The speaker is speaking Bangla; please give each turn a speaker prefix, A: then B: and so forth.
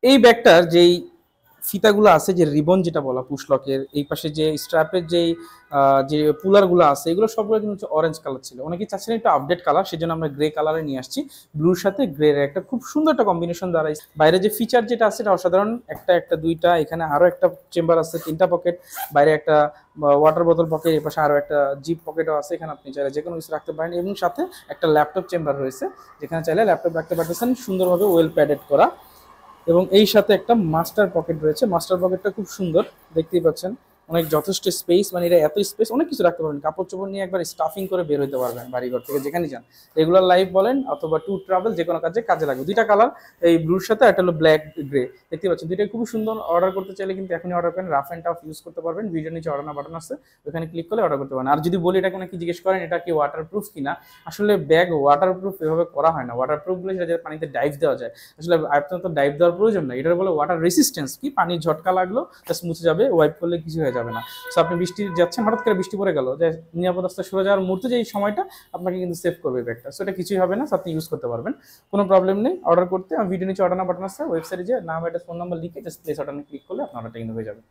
A: এই ব্যাগটার যেই ফিতাগুলো আছে, যে রিবন যেটা বলা পুশলকের, এই পাশে যে স্ট্র্যাপের যেই যে পুলারগুলো আছে, এগুলো সবগুলো কিন্তু অরেঞ্জ কালার ছিল। অনেকেই চাচ্ছিলেন একটু আপডেট কালার, সেজন্য আমরা গ্রে কালারে নিয়ে আসছি। ব্লুর সাথে গ্রে একটা খুব সুন্দর একটা কম্বিনেশন দাঁড়ায়। বাইরে যে ফিচার যেটা আছে এটা অসাধারণ, একটা একটা দুইটা, এখানে আরো একটা চেম্বার আছে, তিনটা পকেট, বাইরে একটা ওয়াটার বোতল পকেট, এর পাশে আরো একটা জিপ পকেটও আছে, এখানে আপনি চাইলে যে কোনো কিছু রাখতে পারেন। এবং সাথে একটা ল্যাপটপ চেম্বার রয়েছে, যেখানে চাইলে ল্যাপটপ রাখতে পারতেছেন, সুন্দরভাবে ওয়েল প্যাডেড করা। এবং এই সাথে একটা মাস্টার পকেট রয়েছে, মাস্টার পকেটটা খুব সুন্দর, দেখতেই পাচ্ছেন, অনেক যথেষ্ট স্পেস, মানে এটা এত স্পেস, অনেক কিছু রাখতে পারবেন, কাপড় চোপড় নিয়ে একবার স্টাফিং করে বের হতে পারবেন বাড়িঘর থেকে যেখানে যান। রেগুলার লাইফ বলেন অথবা ট্যুর ট্রাভেল, যে কোনো কাজে কাজে লাগবে। দুইটা কালার, এই ব্লুর সাথে একটা হলো ব্ল্যাক গ্রে, দেখতে পাচ্ছেন দুইটাই খুব সুন্দর। অর্ডার করতে চাইলে কিন্তু এখনই অর্ডার করেন, রাফ অ্যান্ড টাফ ইউজ করতে পারবেন। ভিডিও নিচে অর্ডার বাটন আছে, ওখানে ক্লিক করলে অর্ডার করতে পারেন। আর যদি বলি এটা নাকি জিজ্ঞেস করেন এটা কি ওয়াটারপ্রুফ কিনা, আসলে ব্যাগ ওয়াটারপ্রুফ এভাবে করা হয় না। ওয়াটারপ্রুফগুলো সেটা পানিতে ডাইভ দেওয়া যায়, আসলে আপনার তো ডাইভ দেওয়ার প্রয়োজন না। এটার বলে ওয়াটার রেসিস্টেন্স, কি পানির ঝটকা লাগলো জাস্ট মুছে যাবে, ওয়াইপ করলে কিছু হয়ে যাবে না। সো আপনি বৃষ্টি যাচ্ছেন, হঠাৎ করে বৃষ্টি পড়ে গেল, যে নিরাপদ রাস্তায় সরে যাওয়ার মুহূর্তে যে এই সময়টা আপনাকে কিন্তু সেভ করবে ব্যাগটা। সো এটা কিছুই হবে না, আপনি ইউজ করতে পারবেন, কোনো প্রবলেম নেই। অর্ডার করতে আমি ভিডিও নিচে অর্ডার বাটন আছে, ওয়েবসাইটে যে নাম, একটা ফোন নাম্বার লিখে জাস্ট প্লেস অর্ডার ক্লিক করলে আপনার অর্ডারটা কিন্তু হয়ে যাবে।